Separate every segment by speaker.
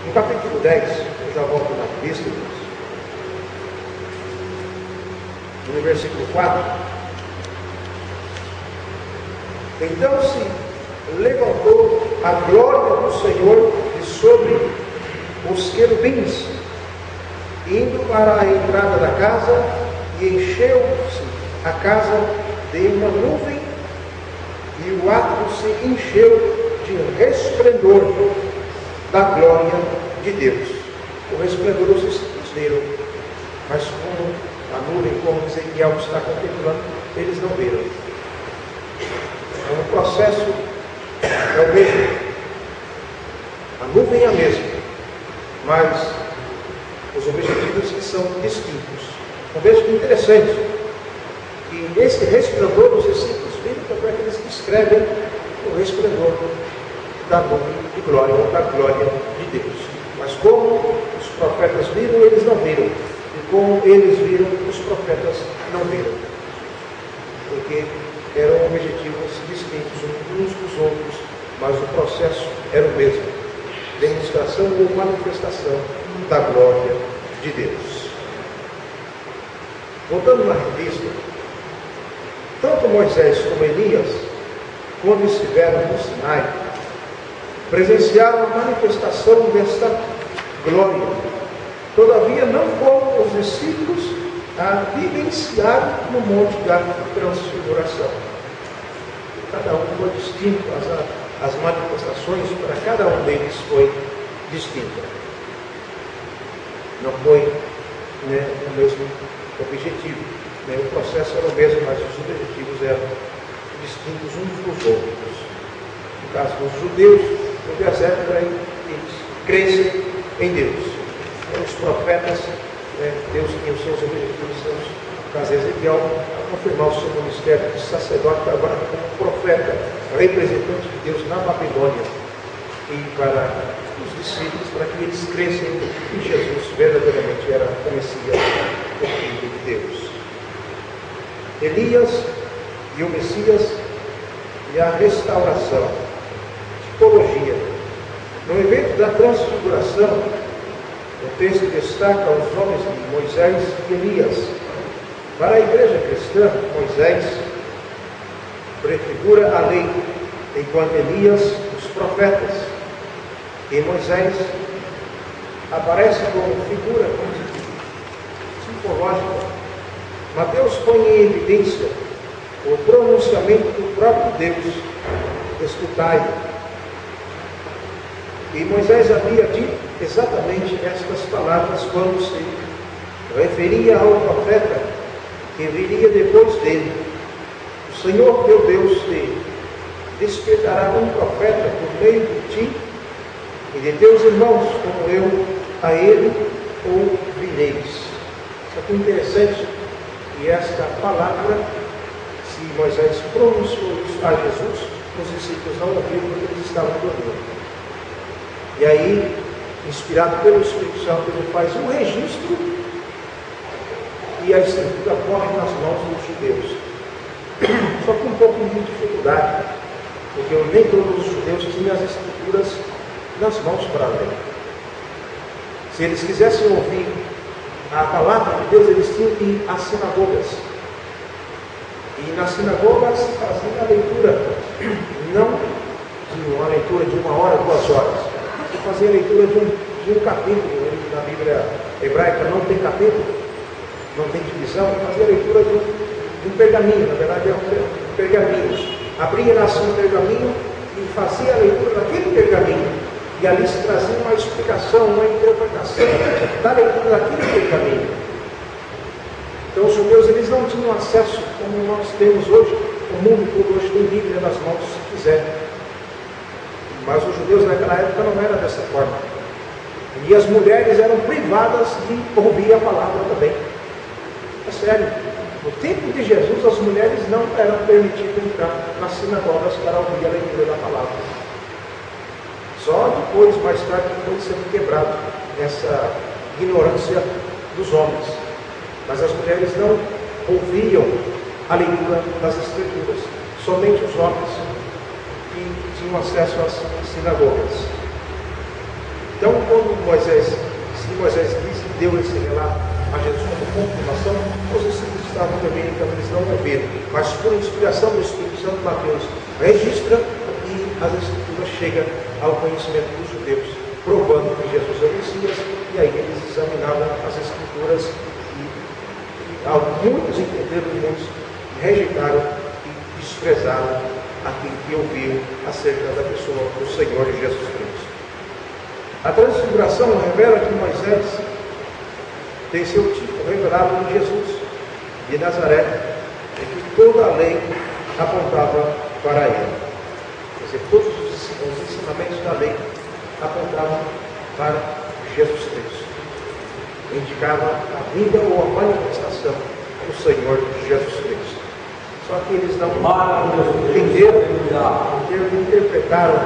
Speaker 1: No capítulo 10, eu já volto na vista, no versículo 4. Então se levantou a glória do Senhor de sobre os querubins, indo para a entrada da casa, e encheu-se a casa de uma nuvem, e o átrio se encheu de resplendor da glória de Deus. O resplendor os viram, mas como a nuvem, como Ezequiel está contemplando, eles não viram. Então, o processo é o mesmo. A nuvem é a mesma, mas os objetivos são distintos. Veja que interessante, que nesse resplendor os discípulos viram, tanto é que eles descrevem o resplendor da nuvem de glória, ou da glória de Deus. Mas como os profetas viram, eles não viram. E como eles viram, os profetas não viram. Porque eram objetivos distintos uns dos outros, mas o processo era o mesmo. Demonstração ou manifestação da glória de Deus. Voltando na revista, tanto Moisés como Elias, quando estiveram no Sinai, presenciaram a manifestação desta glória. Todavia não foram os discípulos a vivenciar no monte da transfiguração. Cada um foi distinto, as manifestações para cada um deles foi distinta. Não foi o mesmo objetivo. O processo era o mesmo, mas os objetivos eram distintos uns dos outros. No caso dos judeus, o deserto era eles crescem em Deus. Os profetas, Deus tinha os seus objetivos, no caso de Ezequiel, a confirmar o seu ministério de sacerdote, agora como profeta, representante de Deus na Babilônia, e para os discípulos, para que eles crescem que Jesus verdadeiramente era o Messias, o Filho de Deus. Elias e o Messias e a restauração. Tipologia. No evento da transfiguração, o texto destaca os nomes de Moisés e Elias. Para a igreja cristã, Moisés prefigura a lei, enquanto Elias os profetas. E Moisés aparece como figura tipológica. Mateus põe em evidência o pronunciamento do próprio Deus: escutai. E Moisés havia dito exatamente estas palavras quando se referia ao profeta que viria depois dele. O Senhor teu Deus te despertará um profeta por meio de ti e de teus irmãos, como eu a ele ouvireis. Isso aqui é interessante. E esta palavra, se Moisés pronunciou isso a Jesus, os discípulos não ouviram porque eles estavam dormindo. E aí, inspirado pelo Espírito Santo, ele faz um registro e a escritura corre nas mãos dos judeus. Só com um pouco de dificuldade, porque nem todos os judeus tinham as escrituras nas mãos para ler. Se eles quisessem ouvir a palavra de Deus, eles tinham que ir às sinagogas. E nas sinagogas se fazia a leitura, não de uma leitura de 1 hora, 2 horas. Se fazia a leitura de um capítulo. Na Bíblia hebraica não tem capítulo, não tem divisão. Fazia a leitura de um pergaminho, na verdade é um pergaminho. Abria assim um pergaminho e fazia a leitura daquele pergaminho. E ali se trazia uma explicação, uma interpretação da leitura daquele pergaminho. Então os judeus eles não tinham acesso como nós temos hoje. O mundo todo hoje tem Bíblia nas mãos, se quiser. Mas os judeus naquela época não era dessa forma. E as mulheres eram privadas de ouvir a palavra também. É sério. No tempo de Jesus, as mulheres não eram permitidas entrar nas sinagogas para ouvir a leitura da palavra. Só depois, mais tarde, foi sendo quebrado essa ignorância dos homens. Mas as mulheres não ouviam a leitura das Escrituras, somente os homens. E que tinham acesso às sinagogas. Então, quando Moisés deu esse relato a Jesus como confirmação, os discípulos estavam também, então eles não ouviram. Mas por inspiração do Espírito Santo, Mateus registra e as Escrituras chegam ao conhecimento dos judeus, provando que Jesus é o Messias, e aí eles examinavam as Escrituras e muitos entenderam, muitos rejeitaram e desprezaram aquilo que ouviram acerca da pessoa do Senhor Jesus Cristo. A transfiguração revela que Moisés tem seu tipo revelado em Jesus de Nazaré, e que toda a lei apontava para ele. Quer dizer, todos os ensinamentos da lei apontavam para Jesus Cristo. Indicava a vinda ou a manifestação do Senhor Jesus Cristo. Só que eles não entenderam, interpretaram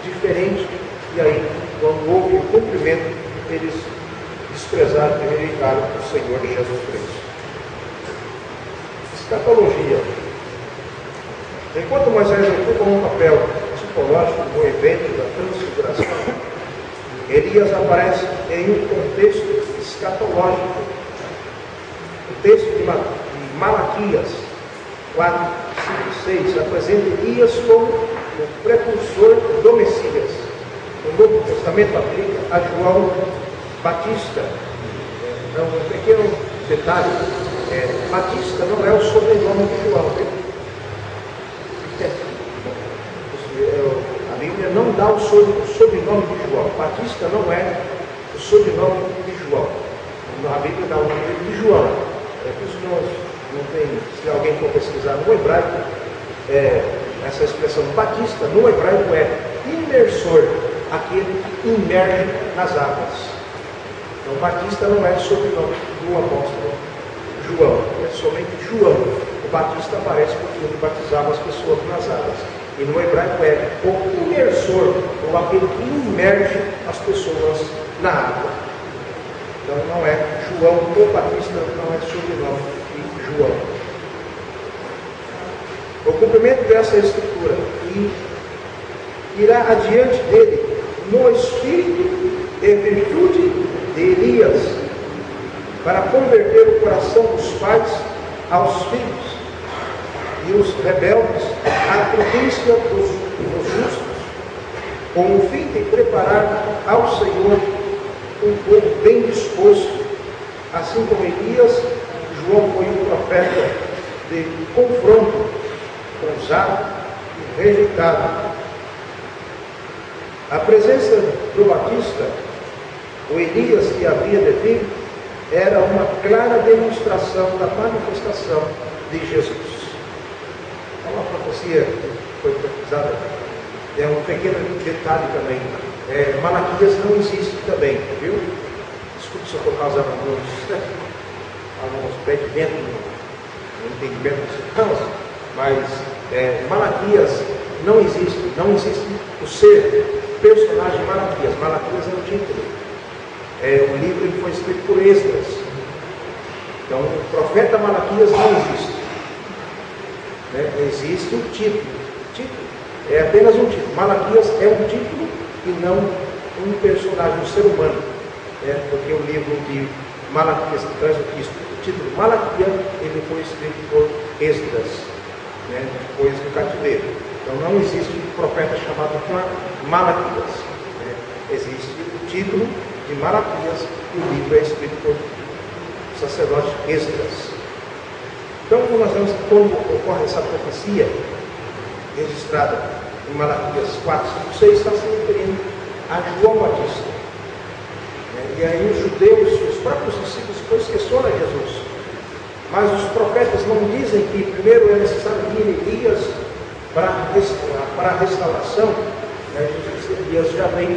Speaker 1: diferente, e aí, quando houve o cumprimento, eles desprezaram e rejeitaram o Senhor Jesus Cristo. Escatologia. Enquanto Moisés ocupa um papel tipológico no evento da transfiguração, Elias aparece em um contexto escatológico. O texto de Malaquias 4, 5 e 6 apresenta Elias como o precursor do Messias. O Novo Testamento aplica a João Batista. Então, um pequeno detalhe: Batista não é o sobrenome de João. A Bíblia não dá o sobrenome de João. Batista não é o sobrenome de João. A Bíblia dá o nome de João. Por isso não tem, se alguém for pesquisar no hebraico, essa expressão Batista no hebraico é imersor, aquele que imerge nas águas. Então, Batista não é sobrenome do apóstolo João, é somente João. O Batista aparece porque ele batizava as pessoas nas águas. E no hebraico é o imersor, ou aquele que imerge as pessoas na água. Então não é João, o Batista não é sobrenome de João. O cumprimento dessa escritura irá adiante dele no espírito e virtude de Elias, para converter o coração dos pais aos filhos e os rebeldes à prudência dos justos, com o fim de preparar ao Senhor um povo bem disposto. Assim como Elias, João foi um profeta de confronto, cruzado e rejeitado. A presença do Batista, o Elias que havia de vir, era uma clara demonstração da manifestação de Jesus. Uma profecia que foi profetizada, é um pequeno detalhe também. Malaquias não existe também, viu? Desculpe se eu estou causando alguns pés de vento no entendimento dos irmãos, mas Malaquias não existe o ser personagem Malaquias. Malaquias é o título. O livro ele foi escrito por Esdras. Então, o profeta Malaquias não existe. Existe o título. É apenas um título. Malaquias é um título e não um personagem, um ser humano. Porque o livro de Malaquias, que traz o título Malaquias, ele foi escrito por Esdras, depois do cativeiro. Então não existe um profeta chamado Malaquias. Existe o título de Malaquias e o livro é escrito por sacerdote Esdras. Então, quando ocorre essa profecia registrada em Malaquias 4, 5, 6, está se referindo a João Batista. E aí os judeus, os próprios discípulos, depois questionam Jesus. Mas os profetas não dizem que primeiro é necessário vir Elias para a restauração. Elias já vem,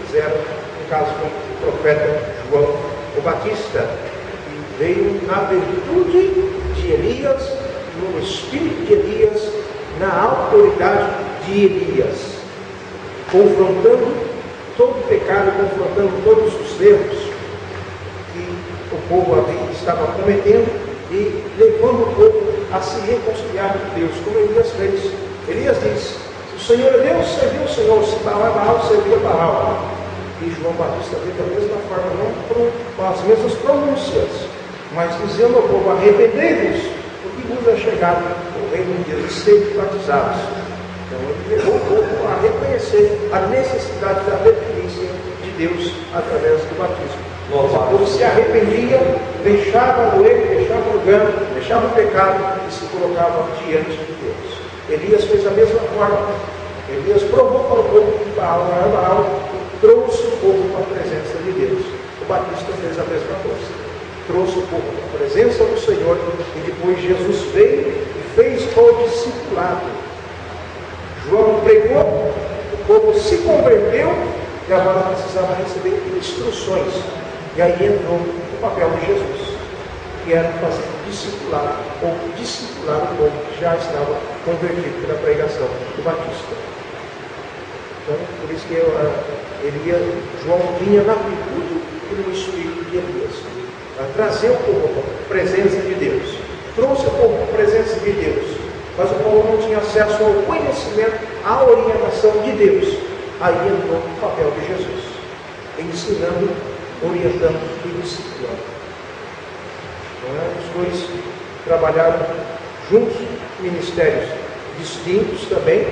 Speaker 1: fizeram no caso com o profeta João o Batista, que veio na virtude de Elias, no espírito de Elias, na autoridade de Elias, confrontando todo o pecado, confrontando todos os erros que o povo estava cometendo e levando o povo a se reconciliar com Deus, como Elias fez. Elias diz: se o Senhor é Deus, serviu o Senhor, se Baal é Baal, serviu a Baal. E João Batista veio da mesma forma, não com as mesmas pronúncias, mas dizendo ao povo: arrependei-vos, porque vos é chegado o reino de Deus, e sede batizados. Então ele levou o povo a reconhecer a necessidade da dependência de Deus através do batismo. O povo se arrependia, deixava o erro, deixava o engano, deixava o pecado e se colocava diante de Deus. Elias fez a mesma forma. Elias provou para o povo que Baal não era Baal e trouxe o povo para a presença de Deus. O Batista fez a mesma coisa. Trouxe o povo para a presença do Senhor e depois Jesus veio e fez o discipulado. João pregou, o povo se converteu e agora precisava receber instruções. E aí entrou o papel de Jesus, que era fazer discipulado, ou discipular o povo que já estava convertido pela pregação do Batista. Então, por isso que João vinha na virtude e no espírito de Elias, para trazer o povo para a presença de Deus. Trouxe o povo para a presença de Deus, mas o povo não tinha acesso ao conhecimento, à orientação de Deus. Aí entrou o papel de Jesus, ensinando, orientando e discipulando. Os dois trabalharam juntos, ministérios distintos também,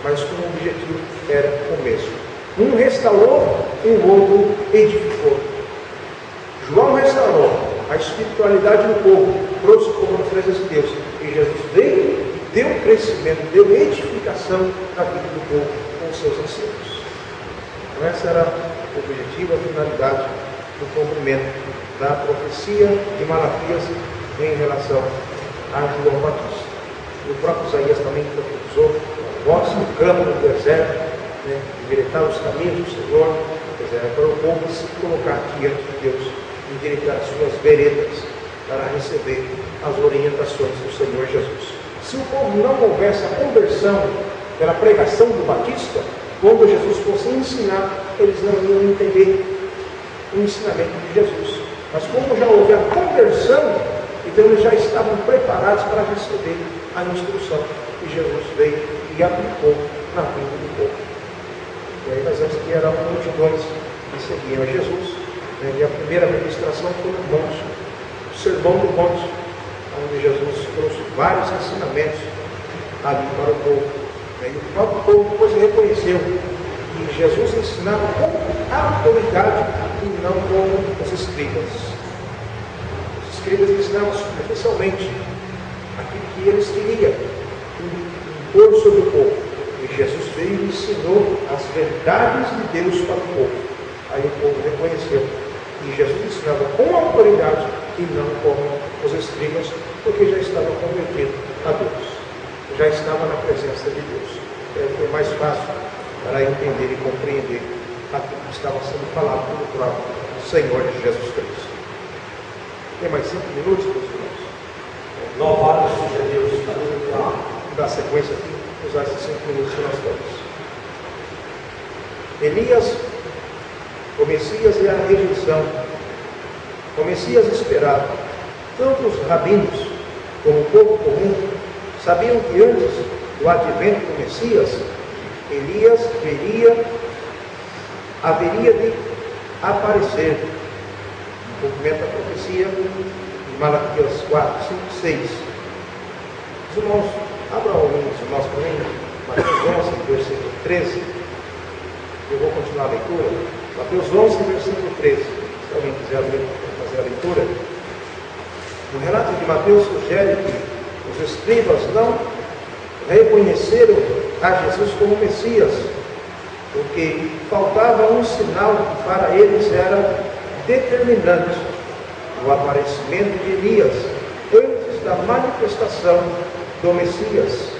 Speaker 1: mas com o objetivo que era o mesmo. Um restaurou, o outro edificou. João restaurou a espiritualidade do povo, trouxe o povo à presença de Deus. E Jesus veio e deu crescimento, deu edificação na vida do povo com os seus ensinos. Então essa era o objetivo, a finalidade do cumprimento da profecia de Malaquias em relação a João Batista. O próprio Isaías também profetizou: voz que clama no deserto, endireitar os caminhos do Senhor, para o povo se colocar diante de Deus, endireitar as suas veredas para receber as orientações do Senhor Jesus. Se o povo não houvesse a conversão pela pregação do Batista, quando Jesus fosse ensinar, eles não iam entender o ensinamento de Jesus. Mas como já houve a conversão, então eles já estavam preparados para receber a instrução que Jesus veio e aplicou na vida do povo. E aí nós vemos que eram multidões que seguiam a Jesus. E a primeira ministração foi no monte, o sermão do monte, onde Jesus trouxe vários ensinamentos ali para o povo. E o próprio povo depois reconheceu que Jesus ensinava com autoridade e não como os escribas. Os escribas ensinavam superficialmente aquilo que eles queriam impor sobre o povo. E Jesus veio e ensinou as verdades de Deus para o povo. Aí o povo reconheceu que Jesus ensinava com autoridade e não como os escribas, porque já estava convertido a Deus, já estava na presença de Deus. Foi mais fácil para entender e compreender aquilo que estava sendo falado pelo próprio Senhor Jesus Cristo. Tem mais 5 minutos, meus irmãos?
Speaker 2: Louvado seja Deus.
Speaker 1: Vamos dar sequência aqui, usar esses 5 minutos que nós temos. Elias, o Messias e a rejeição. O Messias esperado. Tanto os rabinos como o povo comum sabiam que antes do advento do Messias, Elias haveria de aparecer, no cumprimento da profecia de Malaquias 4, 5, 6. Os irmãos, abram os irmãos para mim, Mateus 11, versículo 13. Eu vou continuar a leitura. Mateus 11, versículo 13. Se alguém quiser fazer a leitura. O relato de Mateus sugere que os escribas não reconheceram a Jesus como Messias, porque faltava um sinal que para eles era determinante: o aparecimento de Elias antes da manifestação do Messias.